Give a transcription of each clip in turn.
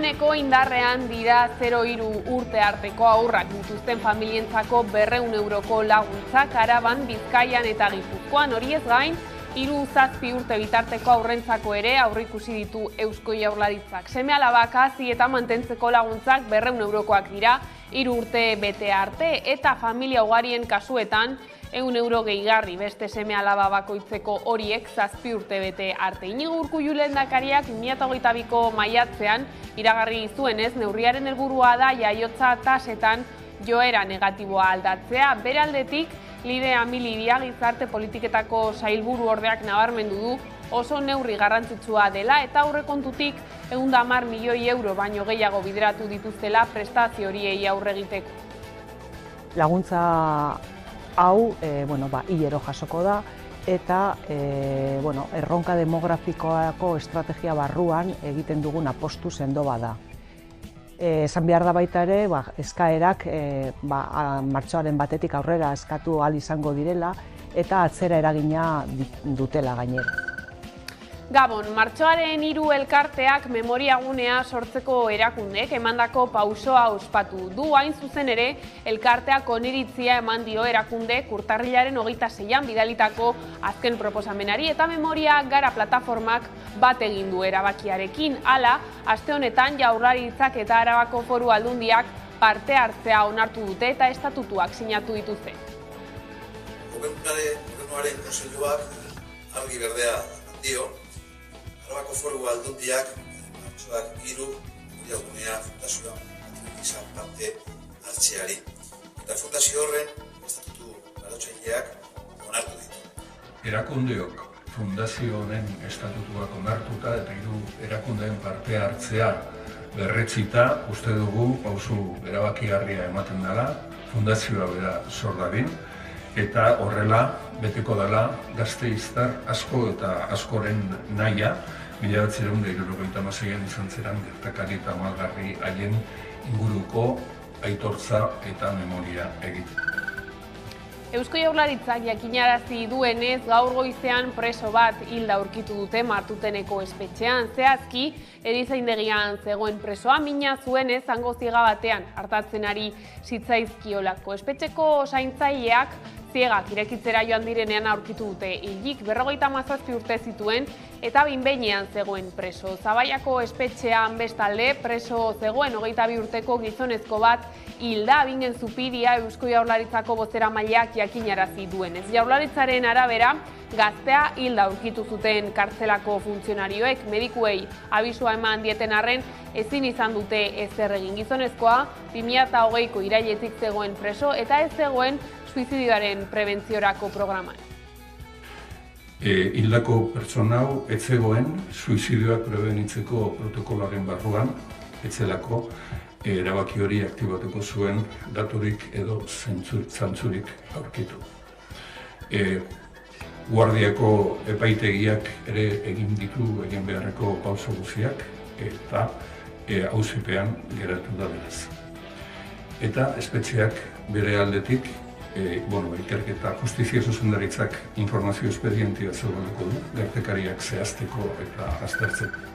Dagoeneko indarrean dira 0-3 urte arteko haurrak dituzten familientzako 200 euroko laguntzak Araban, Bizkaian eta Gipuzkoan. Horiez gain, 3-7 urte bitarteko haurrentzako ere aurreikusi ditu Eusko Jaurlaritzak. Seme-alabak hazi eta mantentzeko laguntzak 200 eurokoak dira 3 urte bete arte eta familia ugarien kasuetan 100 euro gehigarri beste seme-alaba bakoitzeko horiek 7 urte bete arte. Iñigo Urkullu lehendakariak 2022ko maiatzean iragarri zuenez neurriaren helburua da jaiotza tasetan joera negatiboa aldatzea. Bere aldetik, Lide Amilibia gizarte politiketako sailburu ordeak nabarmendu du oso neurri garrantzitsua dela eta aurrekontutik 110 milioi euro baino gehiago bideratu dituztela prestazio horiei aurre egiteko. Laguntza hau hilero jasoko da eta erronka demografikoako estrategia barruan egiten dugun apostu sendo bada. Esan behar da baita ere, eskaerak martxoaren batetik aurrera eskatu ahal izango direla eta atzera eragina dutela gainera. Gabon, martxoaren 3 elkarteak memoriagunea sortzeko erakundek emandako pausoa ospatu du. Hain zuzen ere, elkarteak oniritzia eman dio erakundek urtarrilaren 26an bidalitako azken proposamenari eta memoria gara plataformak bat egin du erabakiarekin. Hala, aste honetan Jaurlaritzak eta Arabako Foru Aldundiak parte hartzea onartu dute eta estatutuak sinatu dituzte. Gobernuaren kontseiluak argi berdea dio, Arabako Foru Aldundiak martxoak 3 memoriagunea fundazioa izan parte hartzeari. Eta fundazio horren estatutu arautzailea onartu ditu. Erakundeok fundazio honen estatutuak onartuta eta 3 erakundeen parte hartzea berretzita uste dugu pausu erabakigarria ematen dela, fundazioa bera sor dadin, eta horrela beteko dela gasteiztar asko eta askoren nahia 1976an izan zeran gertakari eta malgarri haien inguruko aitortza eta memoria egiten. Eusko Jaurlaritzak jakinarazi duenez gaur goizean preso bat hilda aurkitu dute Martuteneko espetxean. Zehazki, erizaindegian zegoen presoa mina zuenez hango ziega batean hartatzen ari zitzaizkiolako. Espetxeko zaintzaileak ziegak irekitzera joan direnean aurkitu dute hilik 57 urte zituen eta behin-behinean zegoen preso. Zabaiako espetxean bestalde preso zegoen 22 urteko gizonezko bat hilda bingen zupiria Eusko Jaurlaritzako bozeramaileak jakinarazi duenez. Jaurlaritzaren arabera, gaztea hilda aurkitu zuten kartzelako funtzionarioek medikuei abisua eman dieten arren ezin izan dute ezer egin. Gizonezkoa 2020ko irailetik zegoen preso eta ez zegoen suizidioaren prebentziorako programan. Hildako pertsona hau ez zegoen suizidioak prebenitzeko protokoloaren barruan, ez zelako erabaki hori aktibatuko zuen daturik edo zantzurik aurkitu. Guardiako epaitegiak ere egin beharreko pauso guztiak eta auzipean geratu da beraz. Eta espetxeak bere aldetik ikerketa justizia zuzendaritzak informazio espedientia zabalduko du, gertakariak zehazteko eta aztertzeko.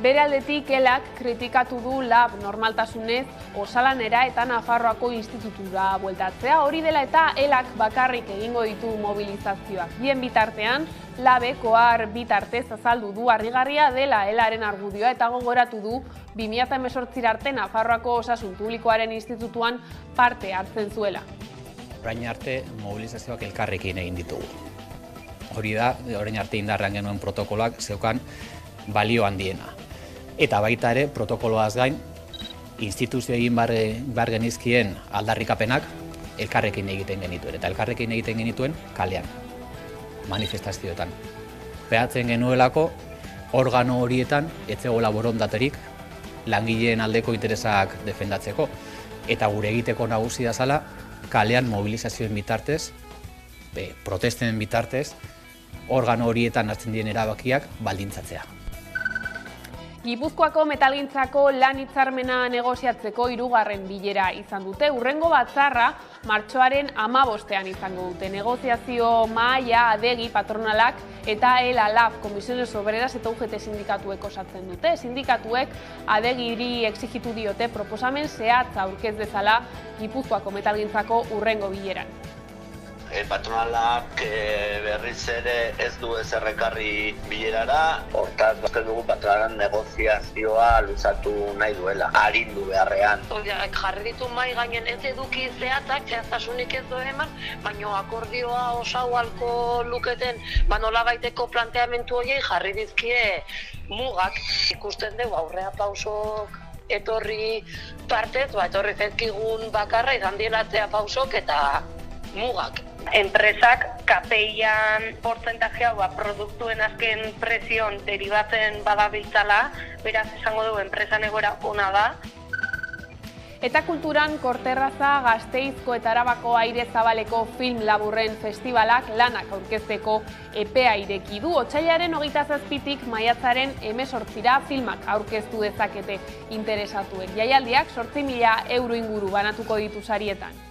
Bere aldetik elak kritikatu du lab normaltasunez osalanera eta Nafarroako institutura bueltatzea. Hori dela eta elak bakarrik egingo ditu mobilizazioak. Bien bitartean, labek ohar bitartez azaldu du harrigarria dela elaren argudioa eta gogoratu du 2018 arte Nafarroako Osasun Publikoaren institutuan parte hartzen zuela. Orain arte mobilizazioak elkarrekin egin ditugu. Hori da, orain arte indarrean genuen protokoloak zeukan balio handiena. Eta baita ere, protokoloaz gain, instituzio egin behar genizkien aldarrikapenak elkarrekin egiten genituen. Eta elkarrekin egiten genituen kalean, manifestazioetan. Behatzen genuelako, organo horietan etzegoela borondaterik langileen aldeko interesak defendatzeko. Eta gure egiteko nagusi da zala, kalean mobilizazioen bitartez, protesten bitartez, organo horietan hartzen diren erabakiak baldintzatzea. Gipuzkoako metalgintzako lan hitzarmena negoziatzeko 3. bilera izan dute. Hurrengo batzarra martxoaren 15ean izango dute. Negoziazio mahaia adegi patronalak eta ELA-LAB Comisiones Obreras eta UGT sindikatuek osatzen dute. Sindikatuek adegiri exigitu diote proposamen zehatza aurkez dezala Gipuzkoako metalgintzako hurrengo bileran. Patronalak berriz ere ez du ezer ekarri bilerara, hortaz uste dugu patronalen negoziazioa luzatu nahi duela, arindu beharrean. Jarri ditu mai gainen ez eduki zehatzak, zehaztasunik ez du eman, baina akordioa osau halko luketen nolabaiteko planteamentu horiei jarri dizkie mugak. Ikusten dugu aurrea pausok etorri partez, etorri zezkigun bakarra izan dielatzea pausok eta mugak. Enpresak KPI-an portzentajea produktuen azken presion deribatzen badabiltzala, beraz esango dugu enpresan egoera ona da. Eta kulturan Korterraza, Gasteizko eta Arabako Aire Zabaleko film laburren festivalak lanak aurkezteko epea ireki du. Otsailaren 27tik maiatzaren 18ra filmak aurkeztu dezakete interesatuek. Jaialdiak 8.000 euro inguru banatuko ditu sarietan.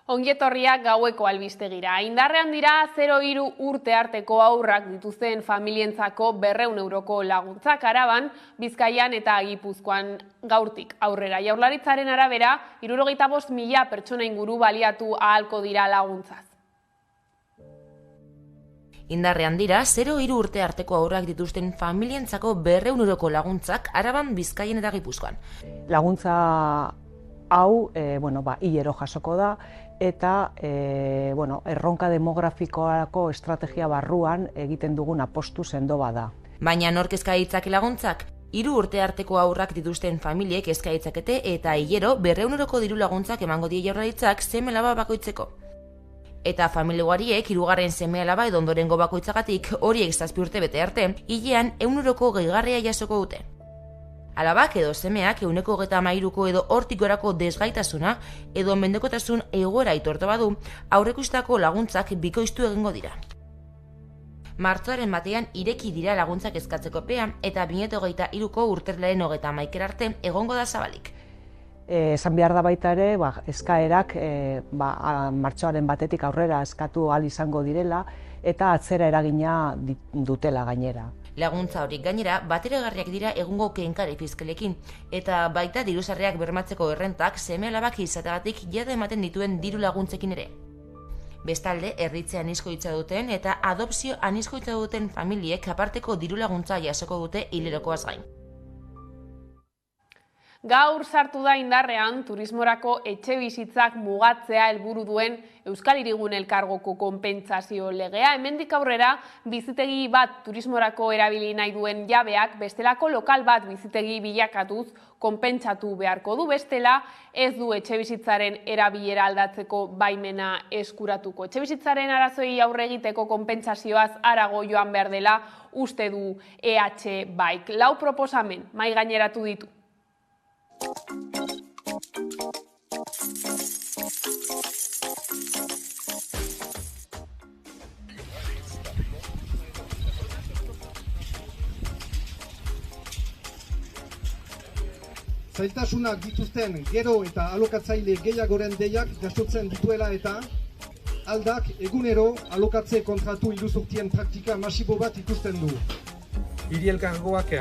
Ongietorriak gaueko albistegira. Indarrean dira 0-3 urte arteko haurrak dituzten familientzako 200 euroko laguntzak Araban, Bizkaian eta Gipuzkoan gaurtik aurrera. Jaurlaritzaren arabera, 75.000 pertsona inguru baliatu ahalko dira laguntzaz. Indarrean dira 0-3 urte arteko haurrak dituzten familientzako 200 euroko laguntzak Araban, Bizkaian eta Gipuzkoan. Laguntza hau hilero jasoko da eta erronka demografikoako estrategia barruan egiten dugun apostu sendo bada. Baina nork eska ditzake laguntzak? 3 urte arteko haurrak dituzten familiek eska ditzakete eta hilero 200 euroko diru laguntzak emango die Jaurlaritzak seme-alaba bakoitzeko. Eta familia-ugariek 3. seme-alaba edo ondorengo bakoitzagatik horiek 7 urte bete arte, hilean 100 euroko gehigarria jasoko dute. Alabak edo semeak 133ko edo hortik gorako desgaitasuna edo mendekotasun egoera aitortu badu, aurreikustako laguntzak bikoiztu egingo dira. Martxoaren 1ean ireki dira laguntzak eskatzeko epea eta 2023ko urtarrilaren 31 arte egongo da zabalik. Esan behar da baita ere, eskaerak martxoaren 1etik aurrera eskatu ahal izango direla eta atzera eragina dutela gainera. Laguntza horiek gainera bateragarriak dira egungo kenkari fiskalekin eta baita dirusarreak bermatzeko errentak seme-alabak izateagatik jada ematen dituen diru laguntzekin ere. Bestalde, erritze anizkoitza duten eta adopzio anizkoitza duten familiek aparteko diru laguntza jasoko dute hilerokoaz gain. Gaur sartu da indarrean turismorako etxebizitzak mugatzea helburu duen Euskal Hirigune Elkargoko konpentsazio legea. Hemendik aurrera bizitegi bat turismorako erabili nahi duen jabeak bestelako lokal bat bizitegi bilakatuz konpentsatu beharko du, bestela ez du etxebizitzaren erabilera aldatzeko baimena eskuratuko. Etxebizitzaren arazoei aurre egiteko konpentsazioaz harago joan behar dela uste du EH Baik. 4 proposamen mahai gaineratu ditu. zailtasunak dituzten gero eta alokatzaile gehiagoren deiak jasotzen dituela eta aldak egunero alokatze kontratu iruzurtien praktika masibo bat ikusten du. Hiri elkargoak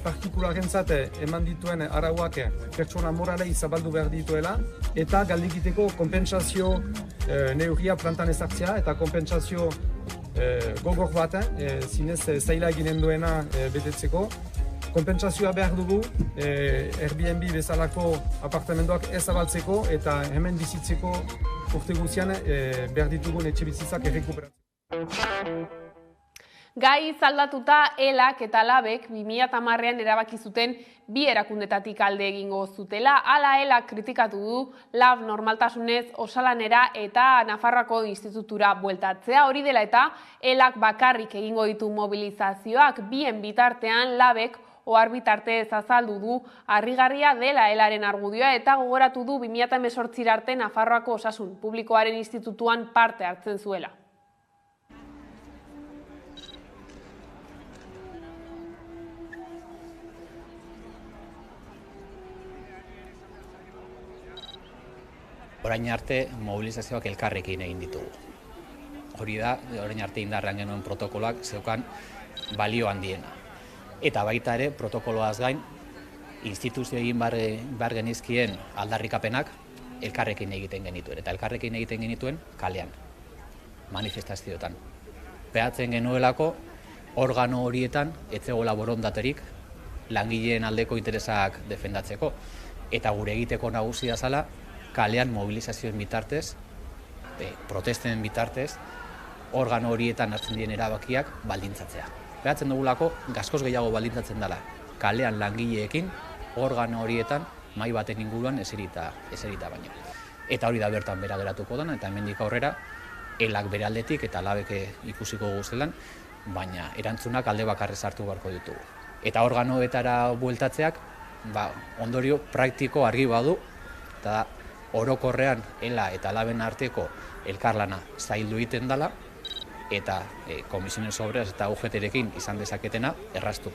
partikularrentzat eman dituen arauak pertsona moralei zabaldu behar dituela eta galdekiteko konpentsazio neurria plantan ezartzea eta konpentsazio gogor bat, zinez zaila eginen duena betetzeko. Konpentsazioa behar dugu Airbnb bezalako apartamentoak ez zabaltzeko eta hemen bizitzeko urte guzian behar ditugun etxe bizitzak errekuperatzeko. Gai zaldatuta ELAK eta LABek 2010ean erabaki zuten bi erakundetatik alde egingo zutela. Hala ELAK kritikatu du LAB normaltasunez osalanera eta Nafarroako institutura bueltatzea. Hori dela eta ELAK bakarrik egingo ditu mobilizazioak, bien bitartean LABek ohar bitartez azaldu du harrigarria dela ELAren argudioa eta gogoratu du 2018 arte Nafarroako Osasun Publikoaren Institutuan parte hartzen zuela. Orain arte mobilizazioak elkarrekin egin ditugu. Hori da, orain arte indarrean genuen protokoloak zeukan balio handiena. Eta baita ere, protokoloaz gain, instituzio egin behar genizkien aldarrikapenak elkarrekin egiten genituen. Eta elkarrekin egiten genituen kalean, manifestazioetan. Behatzen genuelako, organo horietan etzegoela borondaterik langileen aldeko interesak defendatzeko. Eta gure egiteko nagusia zala, kalean mobilizazioen bitartez, protesten bitartez, organo horietan hartzen diren erabakiak baldintzatzea. Behatzen dugulako, gaskoz gehiago baldintzatzen dela, kalean langileekin, organo horietan, mahai baten inguruan eserita baino. Eta hori da bertan bera geratuko dena, eta hemendik aurrera, ELAK bere aldetik eta LABek ikusiko guztelan, baina erantzunak alde bakarrez hartu beharko ditugu. Eta organoetara bueltatzeak, ondorio praktiko argi badu, eta orokorrean ELA eta LABen arteko elkarlana zaildu egiten dela eta Comisiones Obreras eta UGT-rekin izan dezaketena erraztu.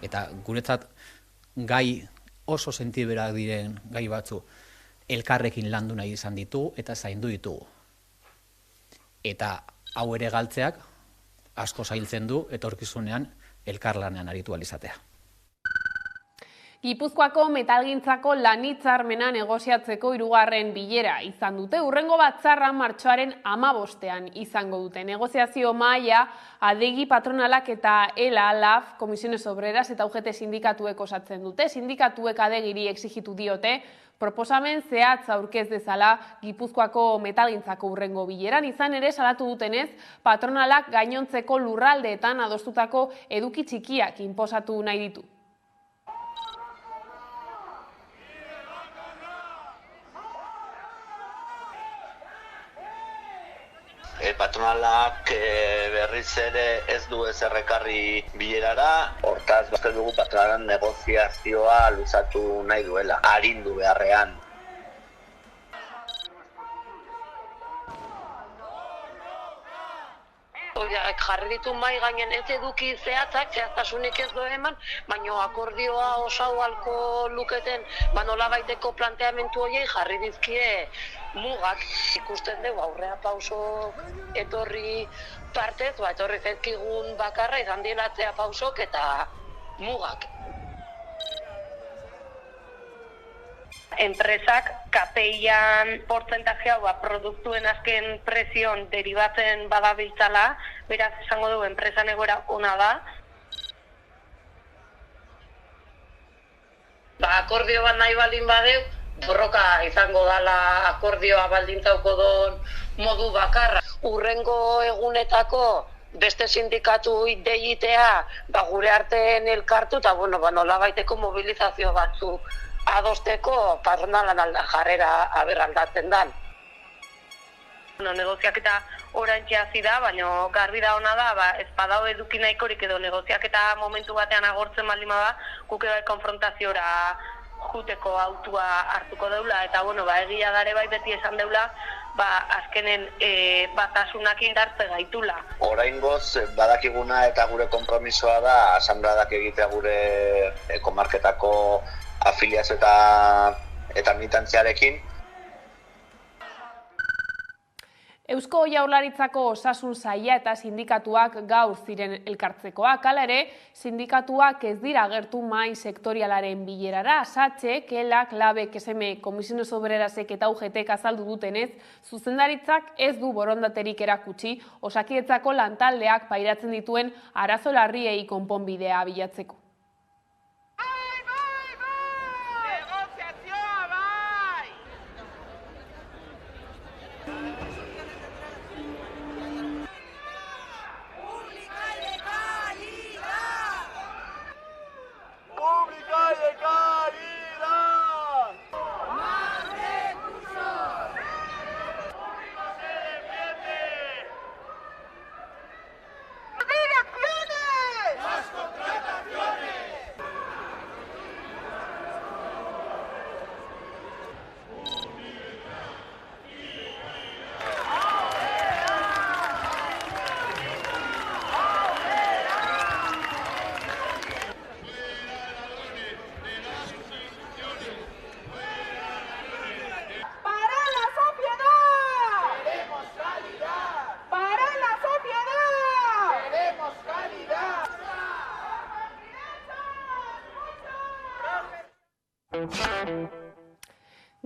Eta guretzat gai oso sentiberak diren gai batzu elkarrekin landu nahi izan ditugu eta zaindu ditugu. Eta hau ere galtzeak asko zailtzen du etorkizunean elkarlanean aritu ahal izatea. Gipuzkoako metalgintzako lan-hitzarmena negoziatzeko 3. bilera izan dute. Hurrengo batzarra martxoaren 15ean izango dute. Negoziazio mahaia adegi patronalak eta ELA, LAB, Comisiones Obreras eta UGT sindikatuek osatzen dute. Sindikatuek adegiri exigitu diote proposamen zehatz aurkez dezala Gipuzkoako metalgintzako hurrengo bileran. Izan ere salatu dutenez, patronalak gainontzeko lurraldeetan adostutako eduki txikiak inposatu nahi ditu. Patronalak berriz ere ez du ezer ekarri bilerara, hortaz uste dugu patronalen negoziazioa luzatu nahi duela, arindu beharrean. Jarri ditu mai gainen ez eduki zehatzak, zehaztasunik ez du eman, baina akordioa osau alko luketen nolabaiteko planteamentu horiei jarri dizkie mugak. Ikusten dugu aurrea pausok etorri partez, etorri zezkigun bakarra izan dielatzea pausok eta mugak. Enpresak KPI-an portzentajea produktuen azken presion deribatzen badabiltzala, beraz esango dugu enpresan egoera ona da. Akordio bat nahi baldin badeu, borroka izango dela akordioa baldintzauko don modu bakarra. Hurrengo egunetako beste sindikatu deitea gure artean elkartu eta nolabaiteko mobilizazio batzuk adosteko patronalan jarrera aldatzen dan. Negoziaketa oraintxe hasi da, baina garbi da ona da, ez badao eduki nahikorik edo negoziaketa momentu batean agortzen baldin bada, guk bai konfrontaziora juteko autua hartuko deula, eta egia dare bai beti esan deula, azkenen batasunak indartze gaitula. Oraingoz badakiguna eta gure konpromisoa da asanbladak egitea gure komarketako afiliazio eta militantziarekin. Eusko Jaurlaritzako Osasun Saila eta sindikatuak gaur ziren elkartzekoak. Hala ere, sindikatuak ez dira agertu mahai sektorialaren bilerara. SATXE, KELAK, LABek, SM, Comisiones Obrerasek eta UGTek azaldu dutenez, zuzendaritzak ez du borondaterik erakutsi Osakidetzako lantaldeak pairatzen dituen arazo larriei konponbidea bilatzeko.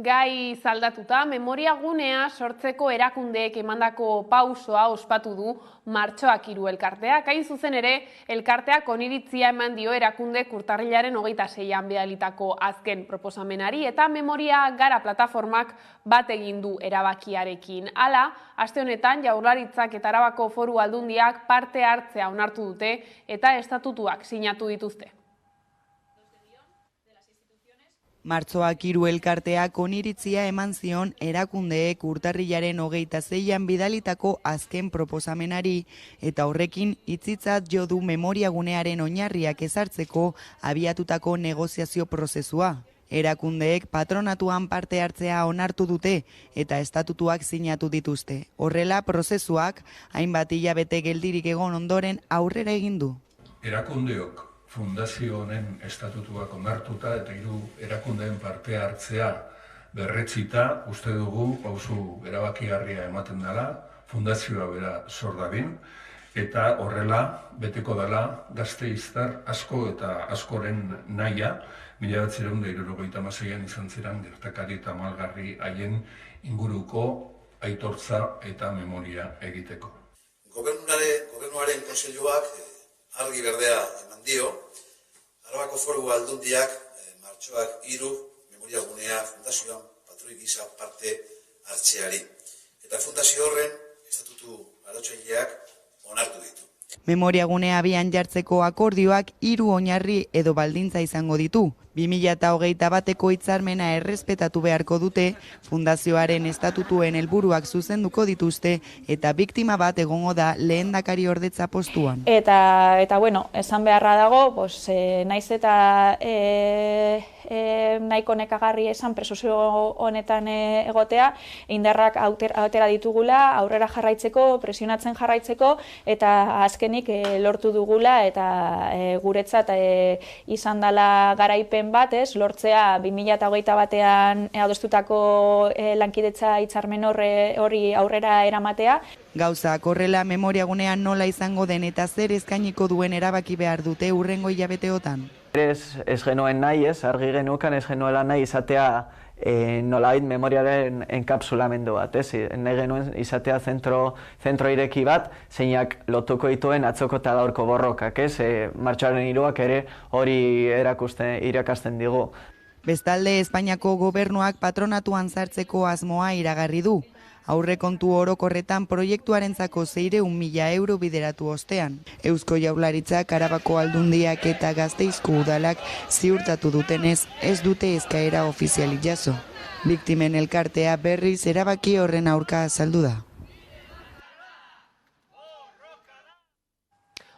Gai zaldatuta, memoria gunea sortzeko erakundeek emandako pausoa ospatu du Martxoak 3 elkarteak. Hain zuzen ere, elkarteak oniritzia eman dio erakunde urtarrilaren 26an bidalitako azken proposamenari eta Memoria Gara plataformak bat egin du erabakiarekin. Hala, aste honetan Jaurlaritzak eta Arabako Foru Aldundiak parte hartzea onartu dute eta estatutuak sinatu dituzte. Martxoak 3 elkarteak oniritzia eman zion erakundeek urtarrilaren 26an bidalitako azken proposamenari eta horrekin hitzitzat jo du memoriagunearen oinarriak ezartzeko abiatutako negoziazio prozesua. Erakundeek patronatuan parte hartzea onartu dute eta estatutuak sinatu dituzte. Horrela, prozesuak hainbat hilabete geldirik egon ondoren aurrera egin du. Erakundeok fundazio honen estatutuak onartuta eta 3 erakundeen parte hartzea berretzita uste dugu pausu erabakigarria ematen dela, fundazioa bera sor dadin, eta horrela beteko dela Gasteiztar asko eta askoren nahia, 1976an izan ziren gertakari eta malgarri haien inguruko aitortza eta memoria egiteko. Gobernuaren kontseiluak argi berdea eman dio, Arabako Foru Aldundiak Martxoak 3 memoriagunea fundazioan patroi gisa parte hartzeari. Eta fundazio horren estatutu arautzaileak onartu ditu. Memoriagunea abian jartzeko akordioak 3 oinarri edo baldintza izango ditu. 2021eko hitzarmena errespetatu beharko dute, fundazioaren estatutuen helburuak zuzenduko dituzte eta biktima bat egongo da lehendakari ordetza postuan. Eta bueno, esan beharra dago, naiz eta nahiko nekagarri esan presozio honetan egotea, indarrak atera ditugula, aurrera jarraitzeko, presionatzen jarraitzeko, eta azkenik lortu dugula, eta guretzat izan dela garaipen bat, lortzea 2021an adostutako lankidetza hitzarmen hori aurrera eramatea. Gauzak horrela memoriagunean nola izango den eta zer eskainiko duen erabaki behar dute hurrengo hilabeteotan. Ez genuen nahi, argi genukan ez genuela nahi izatea nolabait memoriaren enkapsulamendu bat, nahi genuen izatea zentro ireki bat, zeinak lotuko dituen atzoko eta gaurko borrokak, Martxoaren 3ak ere hori irakasten digu. Bestalde, Espainiako gobernuak patronatuan sartzeko asmoa iragarri du. Aurrekontu orokorretan proiektuarentzako 600.000 euro bideratu ostean. Eusko Jaurlaritzak, Arabako Aldundiak eta Gasteizko udalak ziurtatu dutenez ez dute eskaera ofizialik jaso. Biktimen elkartea berriz erabaki horren aurka azaldu da.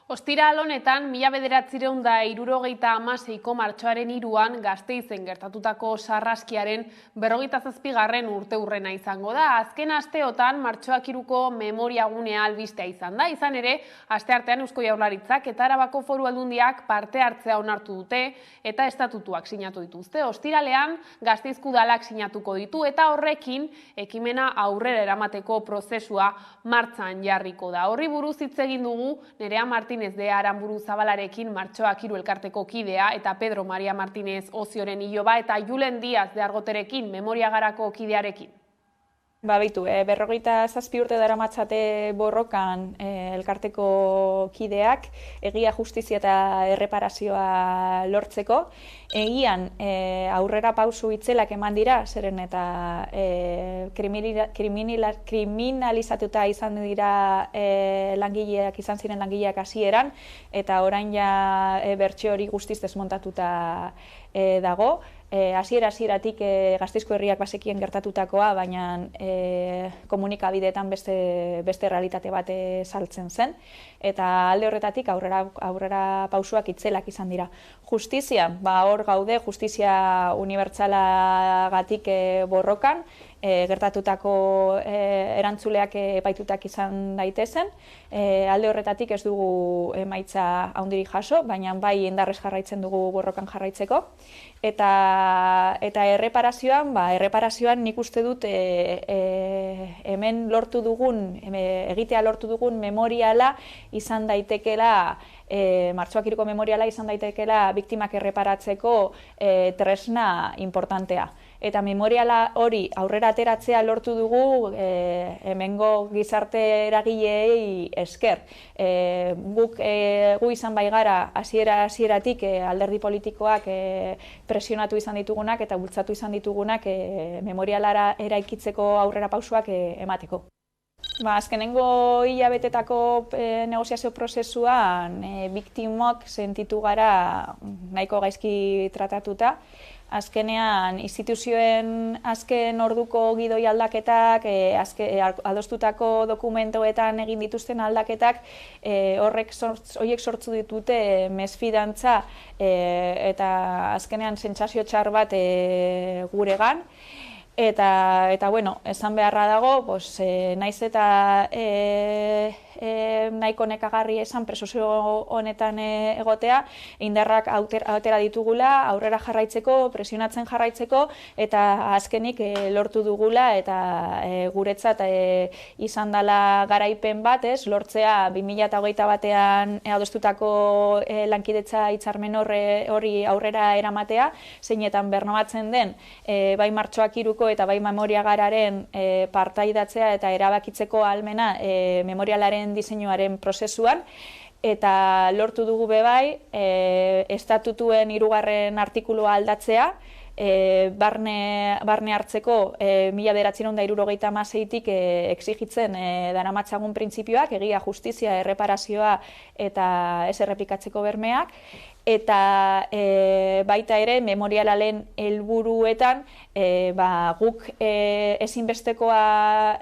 Ostiral honetan, 1976ko martxoaren 3an Gasteizen gertatutako sarraskiaren 47. urteurrena izango da. Azken asteotan martxoak 3ko memoriagunea albistea izan da. Izan ere, asteartean Eusko Jaurlaritzak eta Arabako Foru Aldundiak parte hartzea onartu dute eta estatutuak sinatu dituzte. Ostiralean, Gasteizko udalak sinatuko ditu eta horrekin ekimena aurrera eramateko prozesua martxan jarriko da. Horri buruz hitz egin dugu Nerea Martinez de Aranburu Zabalarekin, martxoak 3 elkarteko kidea, eta Pedro Maria Martinez Ozioren iloba, eta Julen Diaz de Argoterekin, Memoriagarako kidearekin. Beitu, 47 urte daramatzate borrokan elkarteko kideak, egia, justizia eta erreparazioa lortzeko. Egian aurrera pausu itzelak eman dira, zeren eta kriminalizatuta izan dira langileak, izan ziren langileak hasieran, eta orain ja bertsio hori guztiz desmontatuta dago. Hasieratik Gasteizko herriak bazekien gertatutakoa, baina komunikabideetan beste realitate bat saltzen zen, eta alde horretatik aurrera pausuak itzelak izan dira. Justizia, hor gaude, justizia unibertsalagatik borrokan, gertatutako erantzuleak epaitutak izan daitezen. Alde horretatik ez dugu emaitza handirik jaso, baina bai indarrez jarraitzen dugu borrokan jarraitzeko. Eta erreparazioan nik uste dut hemen egitea lortu dugun memoriala izan daitekela, martxoak 3ko memoriala izan daitekela biktimak erreparatzeko tresna importantea. Eta memoriala hori aurrera ateratzea lortu dugu hemengo gizarte eragileei esker. Gu izan bai gara hasieratik alderdi politikoak presionatu izan ditugunak eta bultzatu izan ditugunak memorialara eraikitzeko aurrera pausuak emateko. Azkenengo hilabetetako negoziazio prozesuan biktimok sentitu gara nahiko gaizki tratatuta. Azkenean, instituzioen azken orduko gidoi aldaketak, adostutako dokumentoetan egin dituzten aldaketak, horiek sortzu ditute mesfidantza eta azkenean sentsazio txar bat guregan. Eta, bueno, esan beharra dago, naiz eta nahiko nekagarri esan prozesio honetan egotea, indarrak atera ditugula, aurrera jarraitzeko, presionatzen jarraitzeko, eta azkenik lortu dugula, eta guretzat izan dela garaipen bat, lortzea 2021 batean adostutako lankidetza hitzarmen hori aurrera eramatea, zeinetan bermatzen den, bai martxoak 3ko eta bai memoriagararen partaidatzea eta erabakitzeko ahalmena memorialaren diseinuaren prozesuan, eta lortu dugu bebai estatutuen 3. artikulua aldatzea, barne hartzeko 1976tik exigitzen daramatzagun printzipioak, egia, justizia, erreparazioa eta ez errepikatzeko bermeak, eta baita ere memorialaren helburuetan guk ezinbestekoa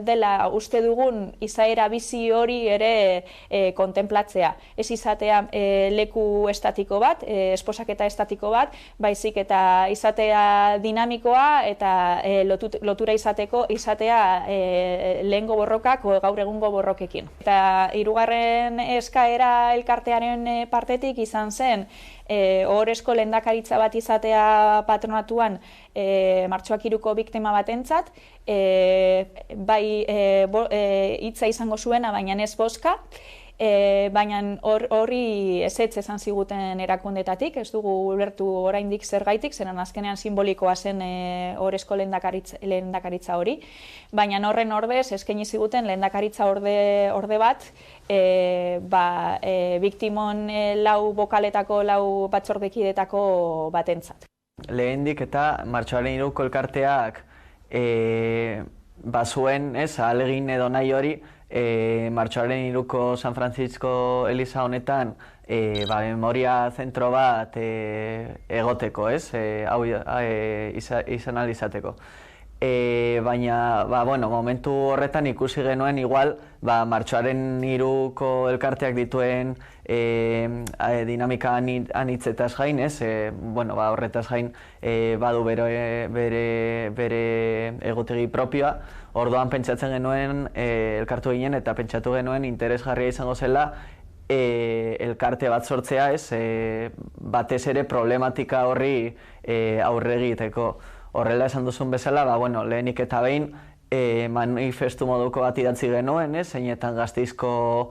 dela uste dugun izaera bizi hori ere kontemplatzea. Ez izatea leku estatiko bat, esposaketa estatiko bat, baizik eta izatea dinamikoa eta lotura izatea lehengo borrokak gaur egungo borrokekin. Eta 3. eskaera elkartearen partetik izan zen ohorezko lehendakaritza bat izatea patronatuan martxoak 3ko biktima batentzat, bai hitza izango zuena, baina ez bozka, baina horri ezetz esan ziguten erakundetatik, ez dugu ulertu oraindik zergaitik, zeren azkenean simbolikoa zen ohorezko lehendakaritza hori, baina horren ordez eskaini ziguten lehendakaritza orde bat, biktimon 4 bokaletako 4 batzordekidetako batentzat. Lehendik eta martxoaren 3ko elkarteak bazuen, ahalegin edo nahi hori, martxoaren 3ko San Francisco Eliza honetan memoria zentro bat egoteko, hau izan ahal izateko. baina momentu horretan ikusi genuen igual martxoaren 3ko elkarteak dituen dinamika anitzetaz gain, horretaz gain badu bere egutegi propioa. Orduan pentsatzen genuen elkartu ginen eta pentsatu genuen interesgarria izango zela elkarte bat sortzea, batez ere problematika horri aurre egiteko. Horrela esan duzun bezala, lehenik eta behin manifestu moduko bat idatzi genuen, zeinetan Gasteizko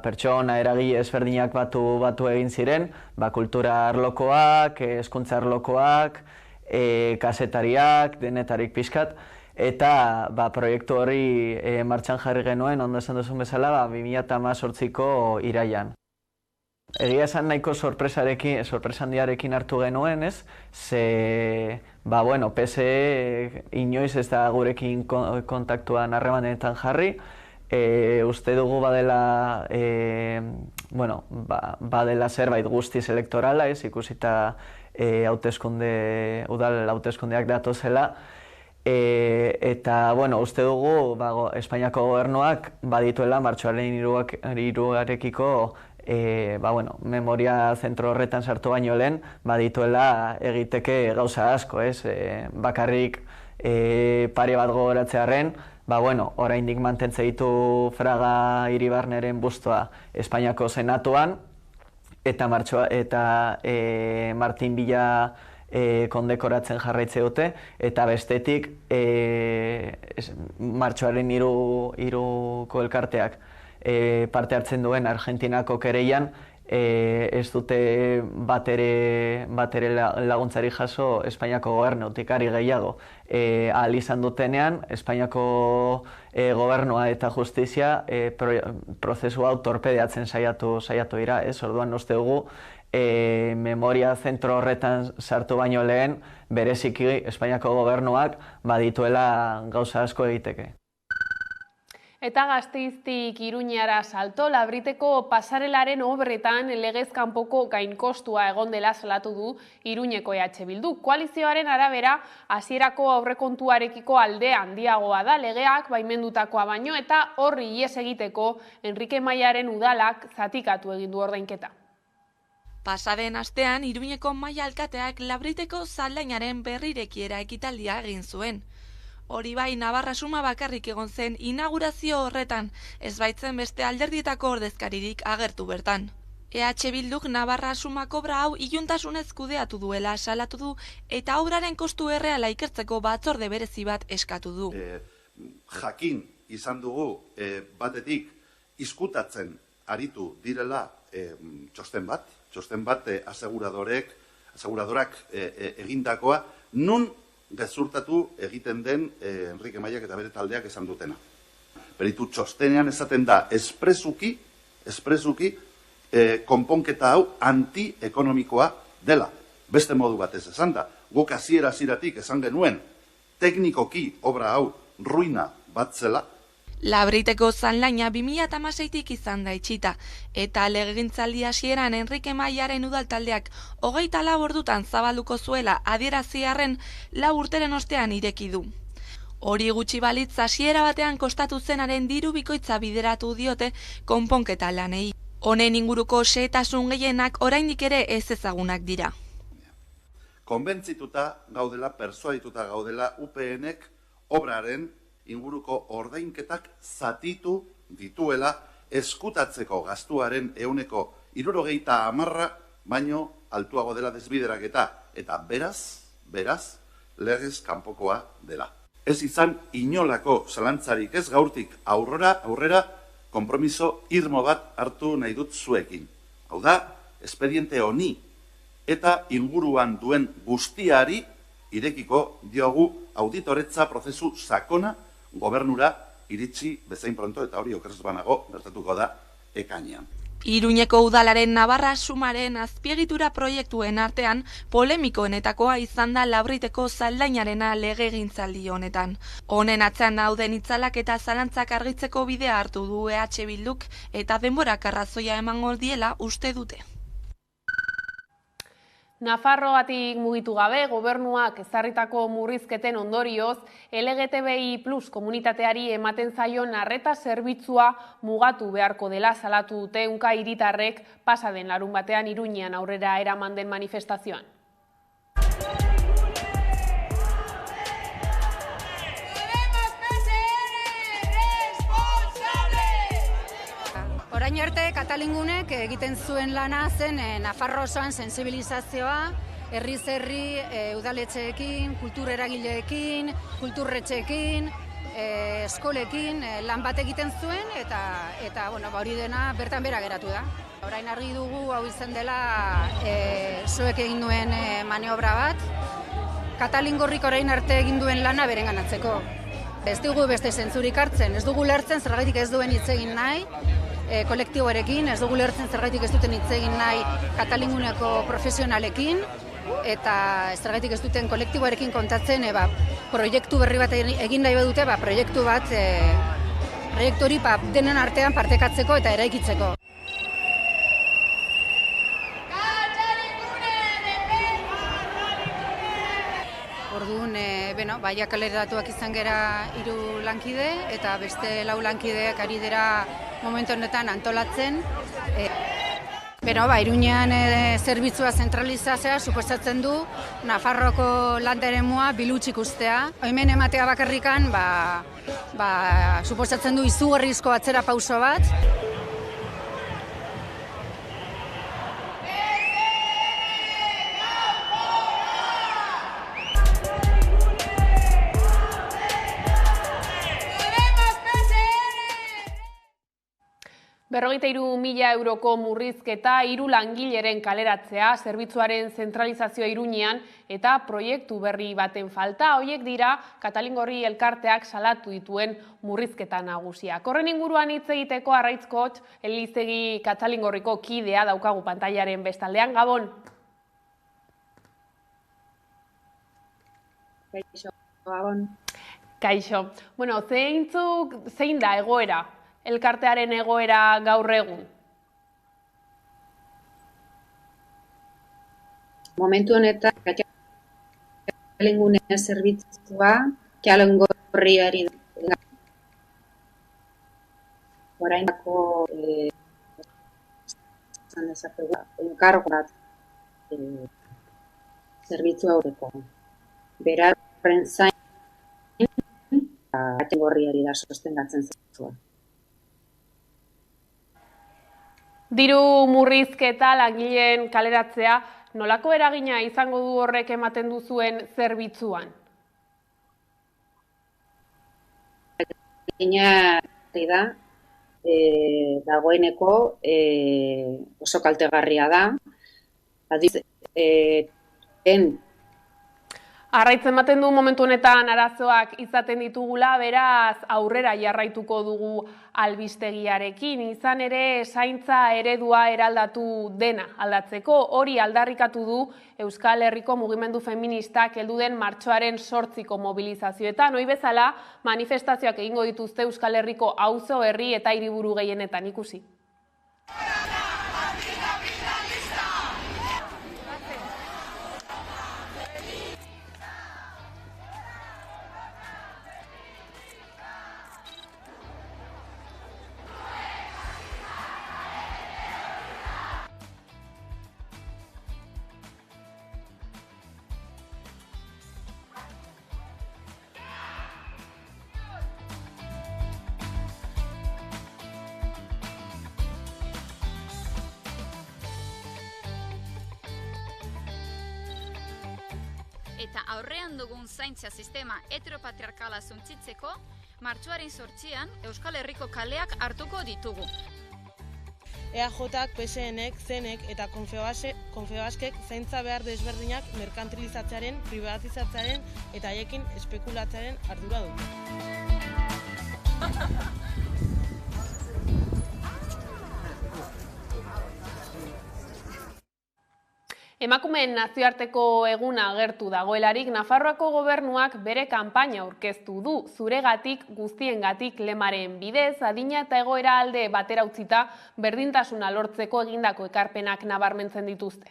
pertsona, eragile ezberdinak batu egin ziren, kultura arlokoak, hezkuntza arlokoak, kazetariak, denetarik pixkat, eta proiektu hori martxan jarri genuen, ondo esan duzun bezala, 2018ko iraian. Egia esan nahiko sorpresa handiarekin hartu genuen, ze, PSE inoiz ez da gurekin kontaktuan harremanetan jarri, uste dugu badela zerbait guztiz elektorala, ikusita udal hauteskundeak datozela, eta uste dugu Espainiako gobernuak badituela martxoaren 3arekiko memoria zentro horretan sartu baino lehen badituela egiteke gauza asko, bakarrik pare bat gogoratzearren, oraindik mantentze ditu Fraga Iribarneren bustoa Espainiako Senatuan, eta Martin Villa kondekoratzen jarraitze dute, eta bestetik martxoaren 3ko elkarteak parte hartzen duen Argentinako kereian ez dute batere laguntzari jaso Espainiako gobernutik ari gehiago. Ahal izan dutenean, Espainiako gobernua eta justizia prozesu hau torpedeatzen saiatu dira. Orduan uste dugu memoria zentro horretan sartu baino lehen, bereziki Espainiako gobernuak badituela gauza asko egiteke. Eta Gasteiztik Iruñara salto, Labriteko pasarelaren obretan legez kanpoko gainkostua egon dela salatu du Iruñeko EH Bildu. Koalizioaren arabera, hasierako aurrekontuarekiko alde handiagoa da legeak baimendutakoa baino, eta horri ihes egiteko Enrique Maiaren udalak zatikatu egin du ordainketa. Pasaden astean, Iruñeko Maia alkateak Labriteko saldainaren berrirekiera ekitaldia egin zuen. Hori bai, Navarra Suma bakarrik egon zen inaugurazio horretan, ez baitzen beste alderdietako ordezkaririk agertu bertan. EH Bilduk Navarra Suma kobra hau iluntasunez kudeatu duela salatu du eta obraren kostu erreala ikertzeko batzorde berezi bat eskatu du. Jakin izan dugu batetik izkutatzen aritu direla txosten bat aseguradorak egindakoa, nun gezurtatu egiten den Enrique Maiak eta bere taldeak esan dutena. Beritu txostenean esaten da espresuki konponketa hau antiekonomikoa dela. Beste modu batez esan da, guk hasieratik esan genuen teknikoki obra hau ruina bat zela. Labriteko zanlaina 2016tik izan da itxita, eta legegintzaldi hasieran Enrique Maiaren udaltaldeak 24 ordutan zabalduko zuela adieraziarren 4 urteren ostean ireki du. Hori gutxi balitz hasiera batean kostatu zenaren diru bikoitza bideratu diote konponketa lanei. Honen inguruko xehetasun gehienak oraindik ere ez ezagunak dira. Konbentzituta gaudela, persuadituta gaudela UPNek obraren inguruko ordainketak zatitu dituela eskutatzeko gastuaren 70% baino altuago dela desbideraketa, eta beraz, legez kanpokoa dela. Ez izan inolako zalantzarik ez gaurtik aurrera konpromiso irmo bat hartu nahi dut zuekin. Hau da, espediente honi eta inguruan duen guztiari irekiko diogu auditoretza prozesu sakona gobernura iritsi bezain pronto, eta hori okerez banago gertatuko da ekainean. Iruñeko udalaren Navarra Sumaren azpiegitura proiektuen artean polemikoenetakoa izan da Labriteko saldainarena legegintzaldi honetan. Honen atzean dauden itzalak eta zalantzak argitzeko bidea hartu du EH Bilduk eta denborak arrazoia emango diela uste dute. Nafarroatik mugitu gabe, gobernuak ezarritako murrizketen ondorioz, LGTBI+ komunitateari ematen zaion arreta zerbitzua mugatu beharko dela salatu dute ehunka hiritarrek pasaden larunbatean Iruñean aurrera eraman den manifestazioan. Orain arte Katalingunek egiten zuen lana zen Nafarro osoan sensibilizazioa, herriz herri udaletxeekin, kultur eragileekin, kulturretxeekin, eskolekin lan bat egiten zuen eta hori dena bertan bera geratu da. Orain argi dugu hau izan dela zuek egin duen maniobra bat, Katalingorrik orain arte egin duen lana berenganatzeko. Ez dugu beste zentzurik hartzen, ez dugu lertzen zergatik ez duen hitz egin nahi, kolektiboarekin, ez dugu lertzen zergatik ez duten hitz egin nahi Katalinguneko profesionalekin, eta zergatik ez duten kolektiboarekin kontatzen proiektu berri bat egin nahi badute, proiektu hori denen artean partekatzeko eta eraikitzeko. Orduan, baia kaleratuak izan gera 3 lankide eta beste 4 lankideak ari dira momentu honetan antolatzen. Iruñean zerbitzua zentralizatzea suposatzen du Nafarroko landeremua bilutsik ustea. Hemen ematea bakarrikan suposatzen du izugarrizko atzera pauso bat. €53.000 murrizketa, 3 langileren kaleratzea, zerbitzuaren zentralizazioa Iruñean eta proiektu berri baten falta, horiek dira Katalingorri elkarteak salatu dituen murrizketa nagusiak. Horren inguruan hitz egiteko Arraitz Kotx, Elizegi Katalingorriko kidea daukagu pantailaren bestaldean. Gabon. Kaixo, Gabon. Kaixo. Zein da egoera? Elkartearen egoera gaur egun? Momentu honetan, Katalingune zerbitzua, Katalingorriari da. Orainako enkargo bat zerbitzua aurreko. Beraren zain, Katalingorriari da sostengatzen zerbitzua. Diru murrizketa, langileen kaleratzea, nolako eragina izango du horrek ematen duzuen zerbitzuan? Eragina da, dagoeneko oso kaltegarria da. Arraitz ematen du momentu honetan arazoak izaten ditugula, beraz aurrera jarraituko dugu albistegiarekin. Izan ere, zaintza eredua eraldatu dena aldatzeko, hori aldarrikatu du Euskal Herriko mugimendu feministak heldu den martxoaren 8ko mobilizazioetan. Ohi bezala, manifestazioak egingo dituzte Euskal Herriko auzo, herri eta hiriburu gehienetan ikusi. Eta aurrean dugun zaintzia sistema heteropatriarkala suntsitzeko, martxoaren 8an Euskal Herriko kaleak hartuko ditugu. EAJak, PSNek, CNek eta Confebaskek zaintza behar desberdinak merkantilizatzearen, privatizatzearen eta haiekin espekulatzearen ardura dute. Emakumeen nazioarteko eguna agertu dagoelarik, Nafarroako gobernuak bere kanpaina aurkeztu du. Zuregatik, guztiengatik lemaren bidez, adina eta egoera alde batera utzita berdintasuna lortzeko egindako ekarpenak nabarmentzen dituzte.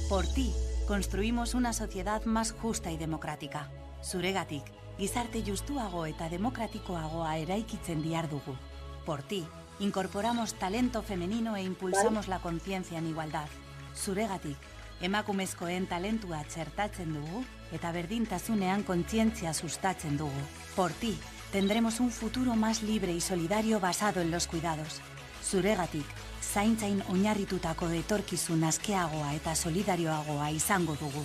Por ti, construimos una sociedad más justa y democrática. Zuregatik, gizarte justuago eta demokratikoagoa eraikitzen dihardugu. Por ti, incorporamos talento femenino e impulsamos la conciencia en igualdad. Zuregatik, emakumezkoen talentua txertatzen dugu eta berdintasunean kontzientzia sustatzen dugu. Por ti, tendremos un futuro más libre y solidario basado en los cuidados. Zuregatik, zaintzain oinarritutako etorkizun askeagoa eta solidarioagoa izango dugu.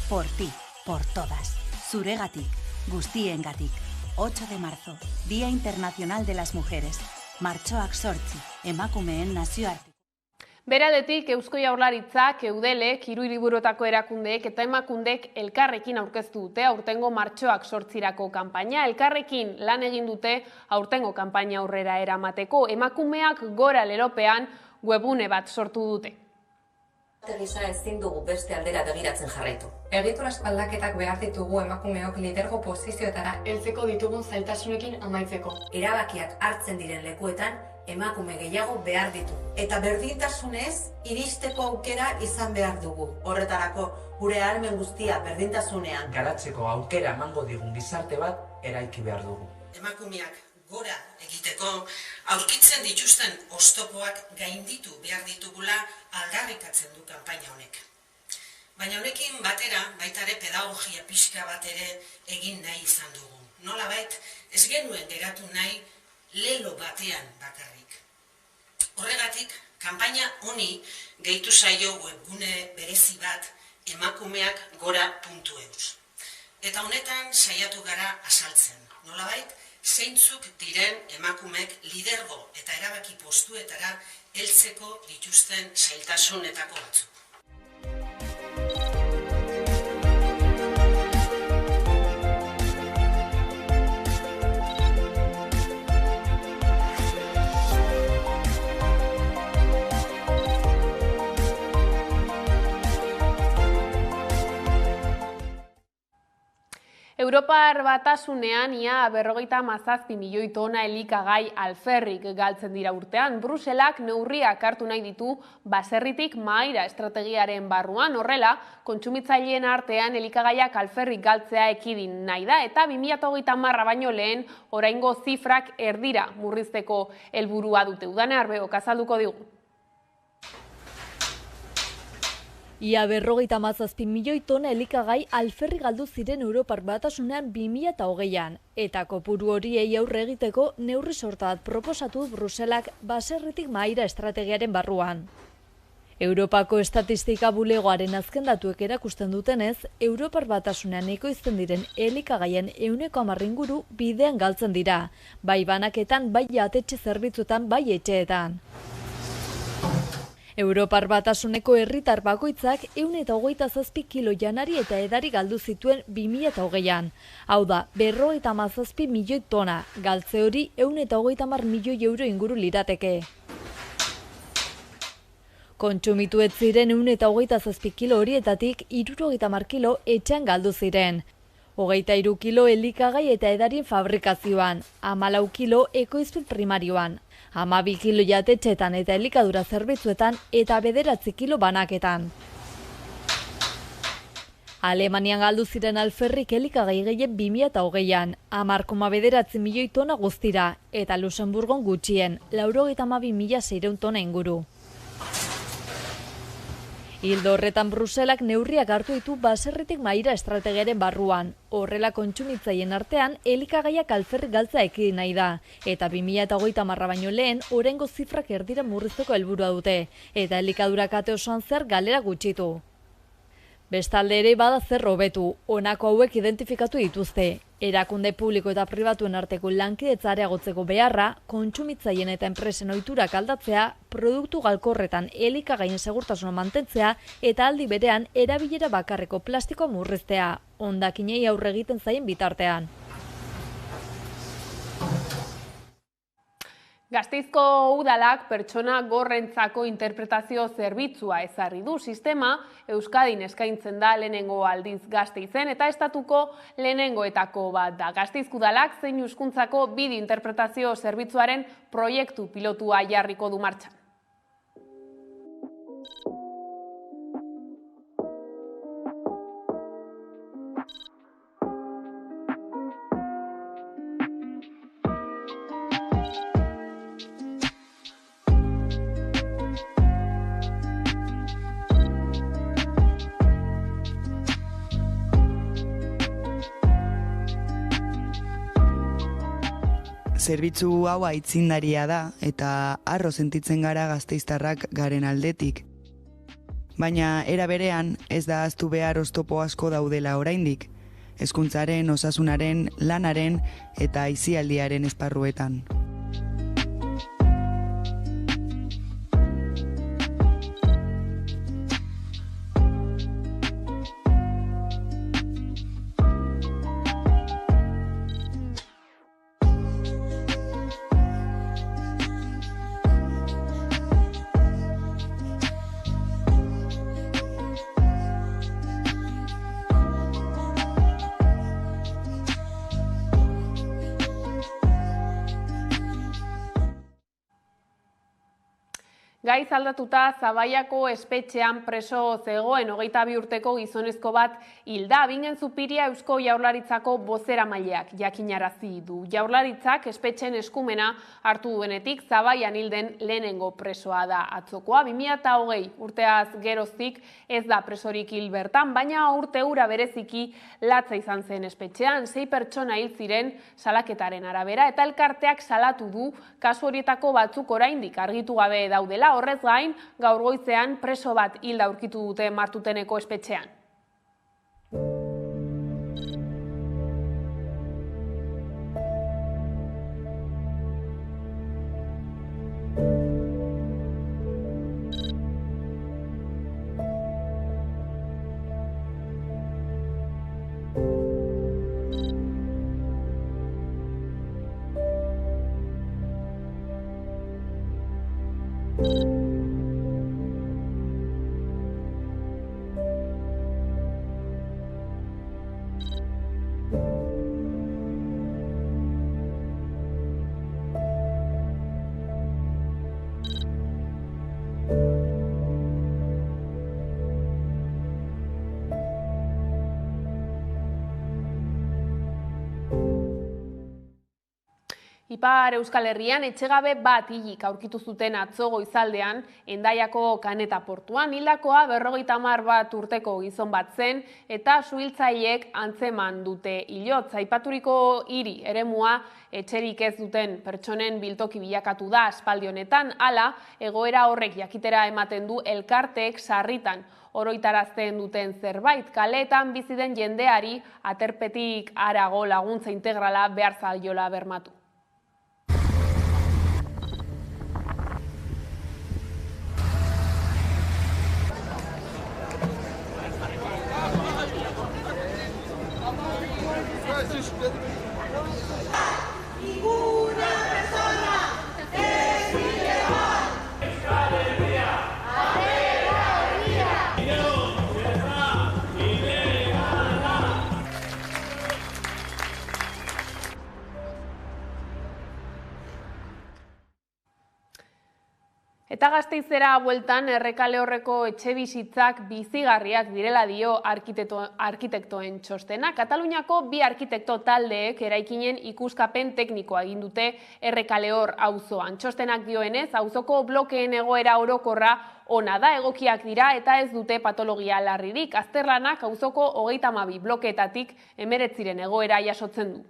Por ti, por todas. Zuregatik, guztiengatik. 8 de marzo, Día Internacional de las Mujeres. Martxoak 8, emakumeen nazioarteko. Beraldetik, Eusko Jaurlaritzak, Eudelek, 3 hiriburuetako erakundeek eta emakundek elkarrekin aurkeztu dute aurtengo martxoak 8 kanpaina. Elkarrekin lan egin dute aurtengo kanpaina aurrera eramateko. Emakumeak gora lelopean webune bat sortu dute. Gisa ezin dugu beste aldera begiratzen jarraitu. Egiturazko aldaketak behar ditugu emakumeok lidergo posizioetara heltzeko ditugun zailtasunekin amaitzeko. Erabakiak hartzen diren lekuetan emakume gehiago behar ditu. Eta berdintasunez iristeko aukera izan behar dugu. Horretarako gure ahalmen guztia berdintasunean garatzeko aukera emango digun gizarte bat eraiki behar dugu. Emakumeak gora egiteko aurkitzen dituzten oztopoak gainditu behar ditugula aldarrikatzen du kanpaina honek. Baina honekin batera, baita ere pedagogia pixka bat ere egin nahi izan dugu. Nolabait, ez genuen geratu nahi lelo batean bakarrik. Horregatik, kanpaina honi gehitu zaio webgune berezi bat emakumeakgora.eus. Eta honetan saiatu gara azaltzen. Nolabait, zeintzuk diren emakumeek lidergo eta erabaki postuetara heltzeko dituzten zailtasunetako batzuk. Europar Batasunean ia 57 milioi tona elikagai alferrik galtzen dira urtean. Bruselak neurriak hartu nahi ditu baserritik mahaira estrategiaren barruan. Horrela, kontsumitzaileen artean elikagaiak alferrik galtzea ekidin nahi da eta 2030 baino lehen oraingo zifrak erdira murrizteko helburua dute. Udane Arbeok azalduko digu. Ia 57 milioi tona elikagai alferri galdu ziren Europar Batasunean 2020an, eta kopuru horiei aurre egiteko neurri sorta bat proposatu Bruselak baserritik mahaira estrategiaren barruan. Europako estatistika bulegoaren azken datuek erakusten dutenez, Europar Batasunean ekoizten diren elikagaien 10% inguru bidean galtzen dira, bai banaketan, bai jatetxe zerbitzuetan, bai etxeetan. Europar Batasuneko herritar bakoitzak 127 kilo janari eta edari galdu zituen 2020an. Hau da, 57 milioi tona, galtze hori 130 milioi euro inguru lirateke. Kontsumitu ez ziren 127 kilo horietatik 70 kilo etxean galdu ziren. 23 kilo elikagai eta edarien fabrikazioan, 14 kilo ekoizpen primarioan, 12 kilo jatetxetan eta elikadura zerbitzuetan eta 9 kilo banaketan. Alemanian galdu ziren alferrik elikagai gehien 2020an, 10,9 milioi tona guztira, eta Luxemburgon gutxien, 92.600 tona inguru. Hildo horretan Bruselak neurriak hartu ditu baserritik mahaira estrategiaren barruan. Horrela kontsumitzaien artean elikagaiak alferrik galtzea ekidin nahi da. Eta 2030 baino lehen oraingo zifrak erdira murrizteko helburua dute. Eta elikadura kate osoan zer galera gutxitu. Bestalde ere bada zer hobetu, honako hauek identifikatu dituzte. Erakunde publiko eta pribatuen arteko lankidetza areagotzeko beharra, kontsumitzaien eta enpresen ohiturak aldatzea, produktu galkorretan elikagaien segurtasuna mantentzea eta aldi berean erabilera bakarreko plastiko murriztea, hondakinei aurre egiten zaien bitartean. Gasteizko udalak pertsona gorrentzako interpretazio zerbitzua ezarri du. Sistema Euskadin eskaintzen da lehenengo aldiz Gasteizen eta estatuko lehenengoetako bat da. Gasteizko udalak zein hizkuntzako bideo interpretazio zerbitzuaren proiektu pilotua jarriko du martxan. Zerbitzu hau aitzindaria da eta harro sentitzen gara gasteiztarrak garen aldetik. Baina era berean ez da ahaztu behar oztopo asko daudela oraindik, hezkuntzaren, osasunaren, lanaren eta aisialdiaren esparruetan. Gaiz aldatuta Zabaiako espetxean preso zegoen 22 urteko gizonezko bat hilda. Bingen Zupiria Eusko Jaurlaritzako bozeramaileak jakinarazi du. Jaurlaritzak espetxen eskumena hartu duenetik Zabaian hilden lehenengo presoa da atzokoa. 2020 urteaz geroztik ez da presorik hil bertan, baina urte hura bereziki latza izan zen espetxean. 6 pertsona hil ziren salaketaren arabera eta elkarteak salatu du kasu horietako batzuk oraindik argitu gabe daudela. Horrez gain, gaur goizean preso bat hilda aurkitu dute Martuteneko espetxean. Ipar Euskal Herrian etxegabe bat hilik aurkitu zuten atzo goizaldean Hendaiako Kaneta portuan. Hildakoa 50 bat urteko gizon bat zen eta suhiltzaileek antzeman dute hilotz. Aipaturiko hiri eremua etxerik ez duten pertsonen biltoki bilakatu da aspaldi honetan. Hala, egoera horrek jakitera ematen du elkarteek sarritan oroitarazten duten zerbait. Kaleetan bizi den jendeari aterpetik harago laguntza integrala behar zaiola bermatu. Eta Gasteizera bueltan Errekale horreko etxebizitzak bizigarriak direla dio arkitektoen txostena. Kataluniako 2 arkitekto taldeek eraikinen ikuskapen teknikoa egin dute Errekale hor auzoan. Txostenak dioenez, auzoko blokeen egoera orokorra ona da, egokiak dira eta ez dute patologia larririk. Azterlanak auzoko 32 blokeetatik 19 egoera jasotzen du.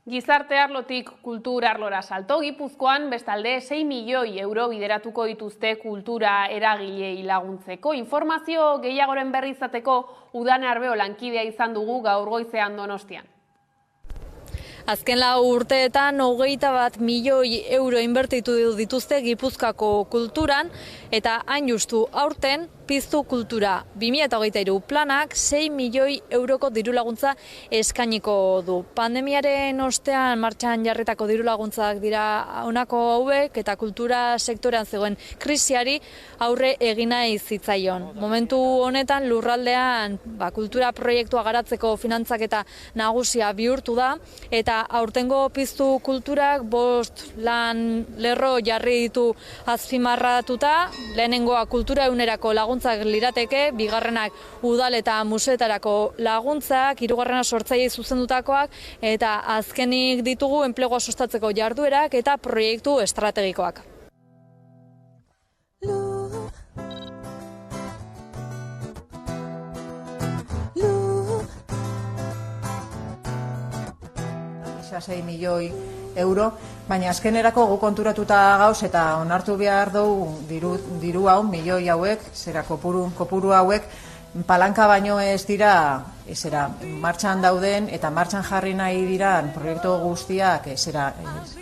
Gizarte arlotik kultur arlora salto. Gipuzkoan bestalde 6 milioi euro bideratuko dituzte kultura eragilei laguntzeko. Informazio gehiagoren berri izateko Udane Arbeo lankidea izan dugu gaur goizean Donostian. Azken 4 urteetan 21 milioi euro inbertitu dituzte Gipuzkoako kulturan, eta hain justu aurten Piztu kultura 2023 planak 6 milioi euroko dirulaguntza eskainiko du. Pandemiaren ostean martxan jarritako dirulaguntzak dira honako hauek, eta kultura sektorean zegoen krisiari aurre egin nahi zitzaion. Momentu honetan lurraldean kultura proiektua garatzeko finantzaketa nagusia bihurtu da, eta aurtengo Piztu kulturak 5 lan lerro jarri ditu azpimarratuta. Lehenengoa kultura egunerako laguntzak lirateke, bigarrenak udal eta museetarako laguntzak, hirugarrena sortzailei zuzendutakoak, eta azkenik ditugu enplegua sustatzeko jarduerak eta proiektu estrategikoak. Isa 6 milioi euro, baina azkenerako gu konturatuta gauz eta onartu behar dugu diru hau, milioi hauek, zera kopuru hauek, palanka baino ez dira martxan dauden eta martxan jarri nahi diran proiektu guztiak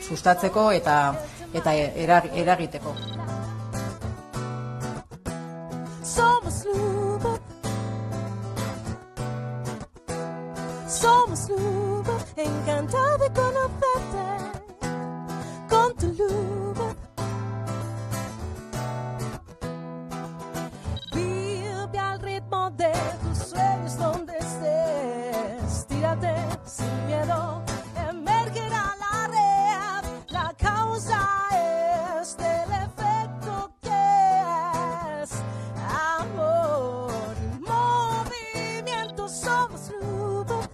sustatzeko eta eragiteko. Somos Luba, encantada de conocerte con tu Luba. Vive al ritmo de tus sueños donde estés. Tírate sin miedo, emergerá la red. La causa es del efecto que es amor. Movimiento, somos Luba.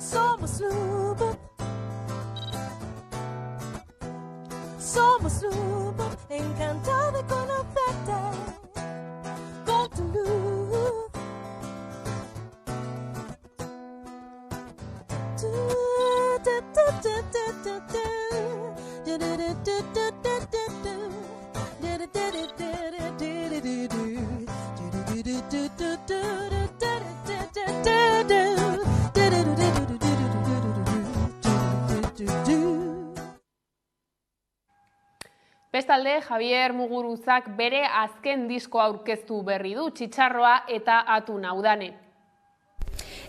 Somos Luba. Somos Luba, encantada de conocerte con tu luz. Bestalde, Javier Muguruzak bere azken diskoa aurkeztu berri du, Txitxarroa eta Atuna udane.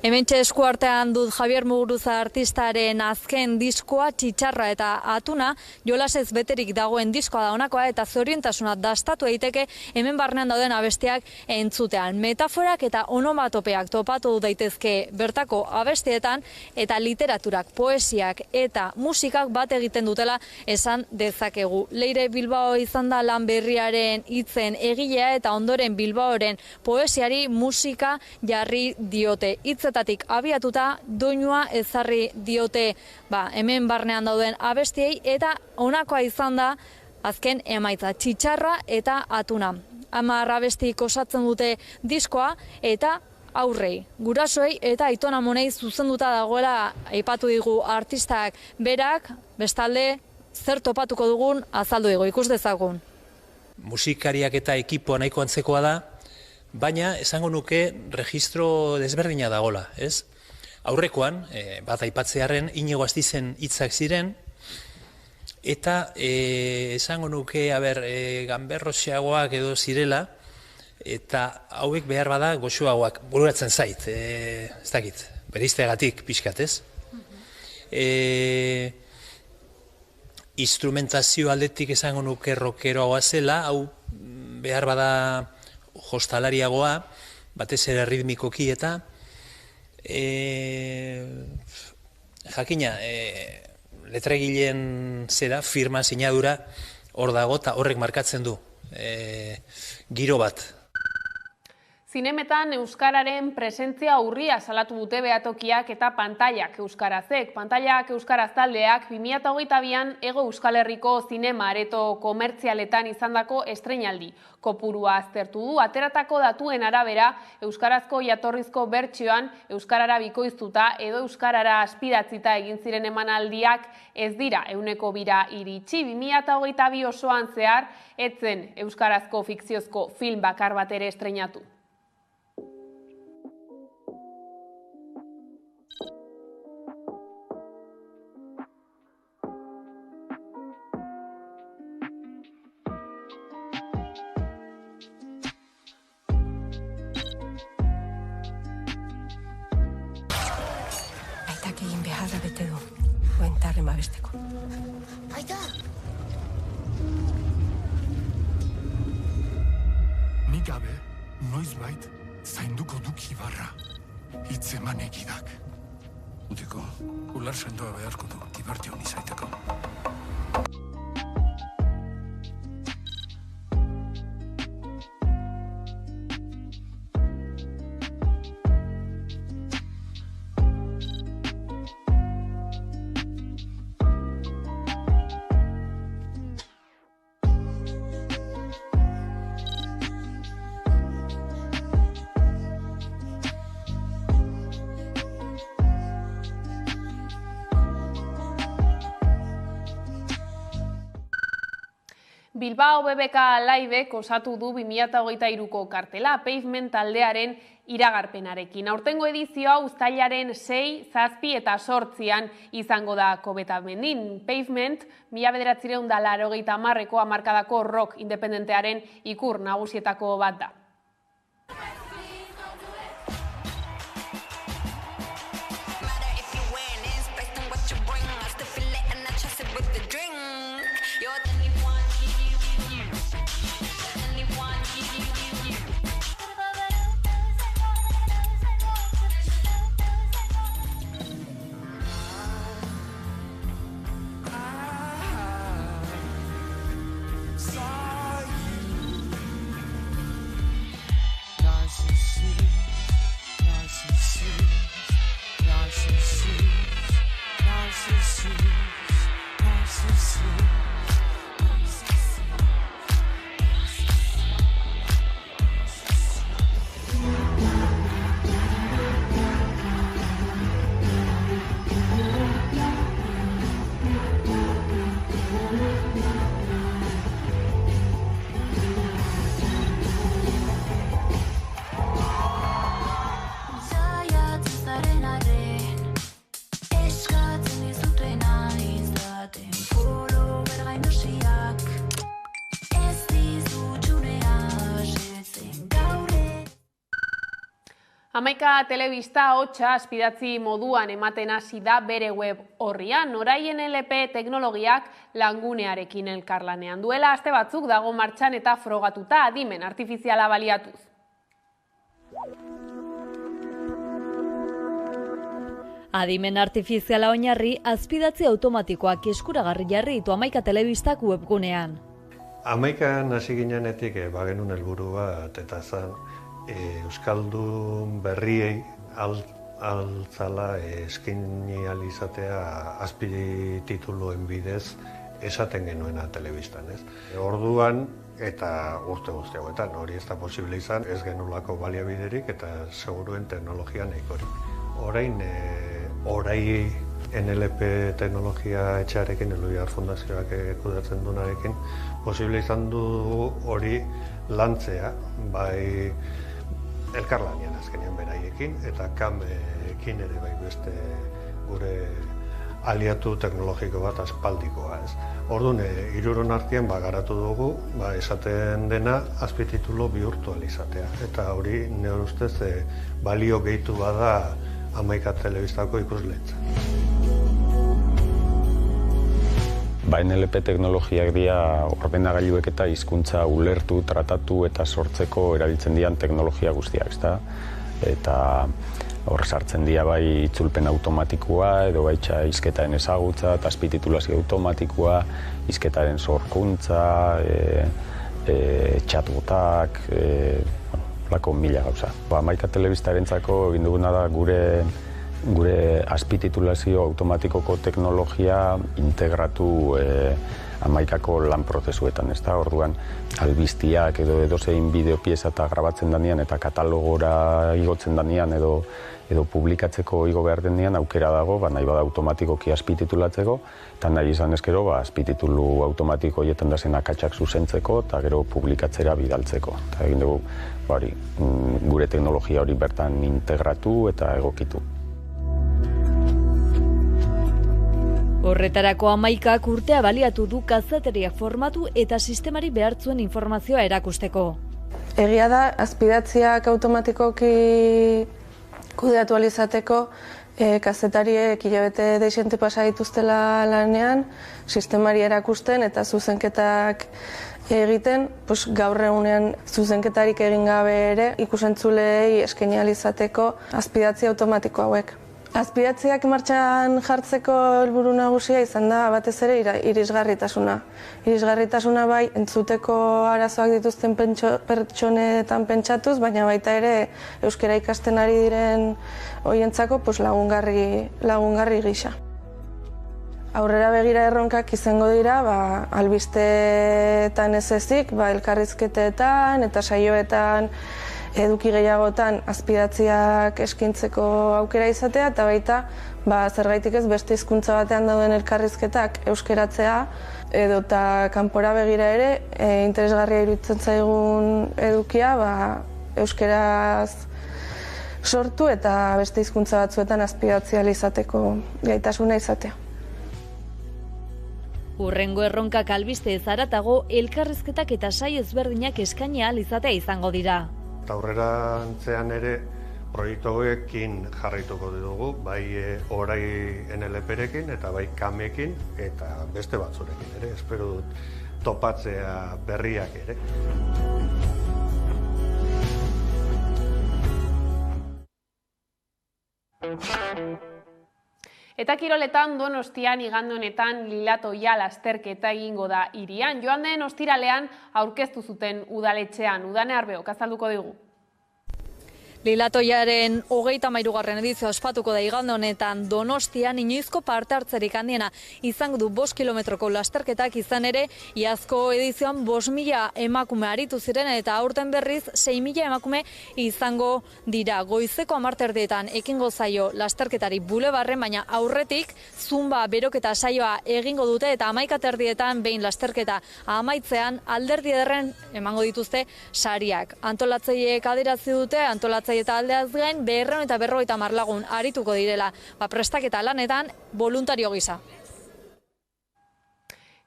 Hementxe eskuartean dut Javier Muguruza artistaren azken diskoa, Txitxarra eta Atuna, jolasez beterik dagoen diskoa da honakoa, eta zoriontasuna dastatu egiteke hemen barnean dauden abestiak entzutean. Metaforak eta onomatopeak topatu daitezke bertako abestietan, eta literaturak, poesiak eta musikak bat egiten dutela esan dezakegu. Leire Bilbao izan da lan berriaren hitzen egilea, eta ondoren Bilbaoren poesiari musika jarri diote. Hitzetatik abiatuta doinua ezarri diote hemen barnean dauden abestiei, eta honakoa izan da azken emaitza, Txitxarra eta Atuna. 10 abestik osatzen dute diskoa, eta aurrei, gurasoei eta aitona monei zuzenduta dagoela aipatu digu artistak berak. Bestalde, zer topatuko dugun azaldu digu, ikus dezagun. Musikariak eta ekipoa nahiko antzekoa da, baina esango nuke registro desberdina dagola, ez? Aurrekoan, bat aipatzearen, Inigo Astizen hitzak ziren, eta esango nuke, ganberroxeagoak edo zirela, eta hauek behar bada goxoagoak, bururatzen zait, ez dakit, bereizteagatik pixkat, ez? Instrumentazio aldetik esango nuke rockeroagoa zela, hau behar bada jostalariagoa, batez ere ritmikoki, eta jakina, letregileen zera, firma, sinadura, hor dago, eta horrek markatzen du giro bat. Zinemetan euskararen presentzia urria salatu dute behatokiak eta pantailak euskarazek. Pantailak euskaraz taldeak 2022an Hego Euskal Herriko zinema areto komertzialetan izandako estreinaldi kopurua aztertu du. Ateratako datuen arabera, euskarazko jatorrizko bertsioan euskarara bikoiztuta edo euskarara aspiratzita egin ziren emanaldiak ez dira 100% iritsi. 2022 osoan zehar etzen euskarazko fikziozko film bakar bat ere estreinatu. beharra bete du, oentarren babesteko. Aita! Nik gabe, noizbait, zainduko duk Ibarra. Hitz eman egidak. Utiko, ular sendoa beharko du, Ibartion izaiteko. Bilbao BBK Live osatu du 2023ko kartela Pavement taldearen iragarpenarekin. Aurtengo edizioa uztailaren 6, 7 eta 8 izango da Kobetamendin. Pavement 1980ko hamarkadako rock independentearen ikur nagusietako bat da. Hamaika telebista hotxa azpidatzi moduan ematen hasi da bere web horrian, orain NLP teknologiak langunearekin elkarlanean. Duela aste batzuk dago martxan eta frogatuta adimen artifiziala baliatuz. Adimen artifiziala oinarri azpidatzi automatikoak eskuragarri jarri ditu hamaika telebistak webgunean. Hamaikan hasi ginenetik bagenun helburu bat eta zan euskaldun berriei altzala eskaini ahal izatea azpitituluen bidez esaten genuena telebistan, ez? Orduan eta urte guzti hauetan hori ez da posible izan, ez genulako baliabiderik eta seguruen teknologia nahikorik. Orain NLP teknologia etxearekin, Eluiar Fundazioak kudeatzen duenarekin, posible izan du hori lantzea, bai elkarlanean azkenean beraiekin, eta kamekin ere bai beste gure aliatu teknologiko bat aspaldikoa, ez. Orduan, hiruron artean garatu dugu, esaten dena azpititulo bihurtu izatea. Eta hori, nire ustez, balio gehitu bada hamaika telebistako ikuslentza. NLP teknologiak dira ordenagailuek eta hizkuntza ulertu, tratatu eta sortzeko erabiltzen dian teknologia guztiak, ezta? Eta hor sartzen dira bai itzulpen automatikoa edo baita hizketaren ezagutza eta azpititulazio automatikoa, hizketaren sorkuntza, chatbotak, lako mila gauza. Hamaika telebistarentzako egin duguna da gure azpititulazio automatikoko teknologia integratu hamaikako lan prozesuetan, ez da? Orduan, albiztiak edo edozein bideopieza eta grabatzen danean eta katalogora igotzen danean edo publikatzeko igo behar denean aukera dago, nahi bada automatikoki azpititulatzeko, eta nahi izan ezkero azpititulu automatiko horietan da zen akatsak zuzentzeko eta gero publikatzera bidaltzeko. Eta egin dugu gure teknologia hori bertan integratu eta egokitu. Horretarako hamaikak urtea baliatu du kazeteriak formatu eta sistemari behartzuen informazioa erakusteko. Egia da, azpidatziak automatikoki kudeatu ahal izateko, kazetariek hilabete deixente pasa dituztela lanean, sistemari erakusten eta zuzenketak egiten, gaur egunean zuzenketarik egin gabe ere ikusentzulei eskaini ahal izateko azpidatzi automatiko hauek. Azpidatziak martxan jartzeko helburu nagusia izan da batez ere irisgarritasuna. Irisgarritasuna bai entzuteko arazoak dituzten pertsonetan pentsatuz, baina baita ere euskara ikasten ari diren hoientzako lagungarri gisa. Aurrera begira erronkak izango dira, albisteetan ez ezik, elkarrizketetan eta saioetan eduki gehiagotan azpidatziak eskintzeko aukera izatea, eta baita zergaitik ez beste hizkuntza batean dauden elkarrizketak euskeratzea, edota kanpora begira ere interesgarria iruditzen zaigun edukia euskeraz sortu eta beste hizkuntza batzuetan azpidatzia izateko gaitasuna izatea. Hurrengo erronkak albiste ez haratago elkarrizketak eta saio ezberdinak eskaini ahal izatea izango dira. Eta aurrerantzean ere proiektu hauekin jarraituko dugu, bai orai NLP-rekin eta bai kamekin eta beste batzurekin ere, espero dut topatzea berriak ere. Eta kiroletan Donostian igande honetan Lilatoia lasterketa egingo da hirian. Joan den ostiralean aurkeztu zuten udaletxean. Udane Arbeok azalduko digu. Lilatoiaren 33. edizioa ospatuko da igande honetan Donostian inoizko parte hartzerik handiena izango du 5 kilometroko lasterketak, izan ere iazko edizioan 5.000 emakume aritu ziren eta aurten berriz 6.000 emakume izango dira. Goizeko 10:00 ekingo zaio lasterketari bulebarren, baina aurretik zumba beroketa saioa egingo dute eta 11:30 behin lasterketa amaitzean alderdi ederren emango dituzte sariak. Antolatzaileek adierazi dute eta aldeaz gain 250 lagun arituko direla, prestaketa lanetan voluntario gisa.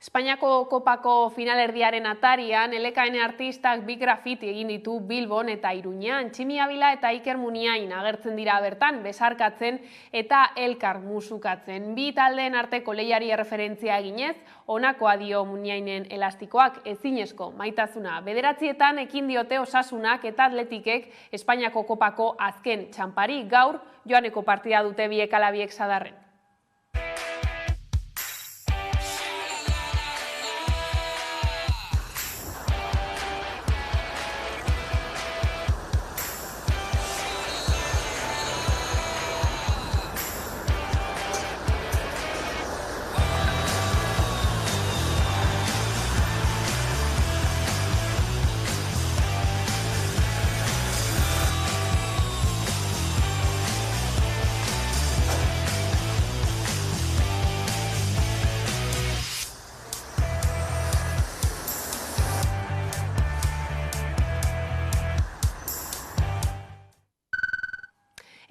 Espainiako kopako finalerdiaren atarian, LKN artistak bi grafiti egin ditu Bilbon eta Iruñean. Tximi Abila eta Iker Muniain agertzen dira bertan, besarkatzen eta elkar musukatzen. Bi taldeen arteko lehiari erreferentzia eginez, honakoa dio Muniainen elastikoak, ezinezko maitasuna. 9:00 ekin diote Osasunak eta Atletikek Espainiako kopako azken txanpari. Gaur joaneko partida dute biek ala biek Sadarren.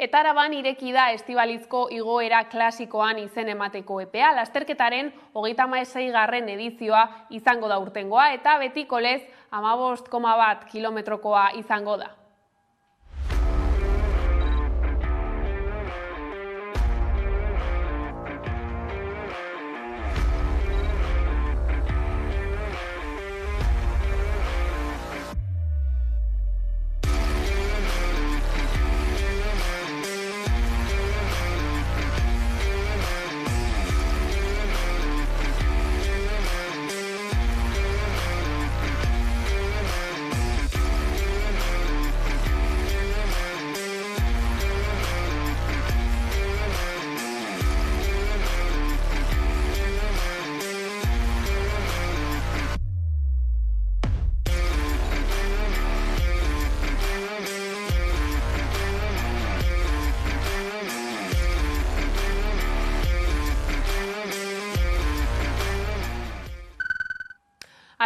Eta Araban ireki da estibalizko igoera klasikoan izen emateko epea. Lasterketaren 36. edizioa izango da urtengoa eta betiko lez 15,1 kilometrokoa izango da.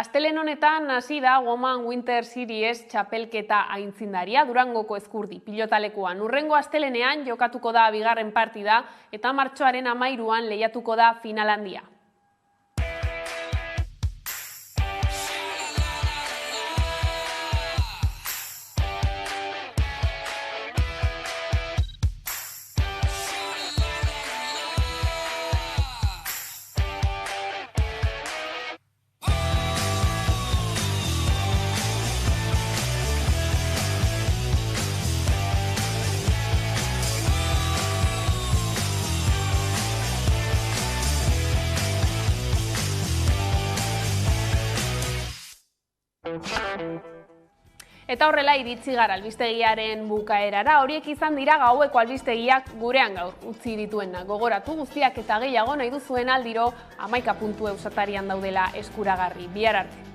Astelen honetan hasi da Woman Winter Series txapelketa aitzindaria Durangoko Ezkurdi pilotalekuan. Hurrengo astelenean jokatuko da bigarren partida eta martxoaren 13an lehiatuko da final handia. Eta horrela iritsi gara albistegiaren bukaerara, horiek izan dira gaueko albistegiak gurean gaur utzi dituena. Gogoratu guztiak eta gehiago nahi duzuen aldiro 11 puntu eusatarian daudela eskuragarri. Bihar arte.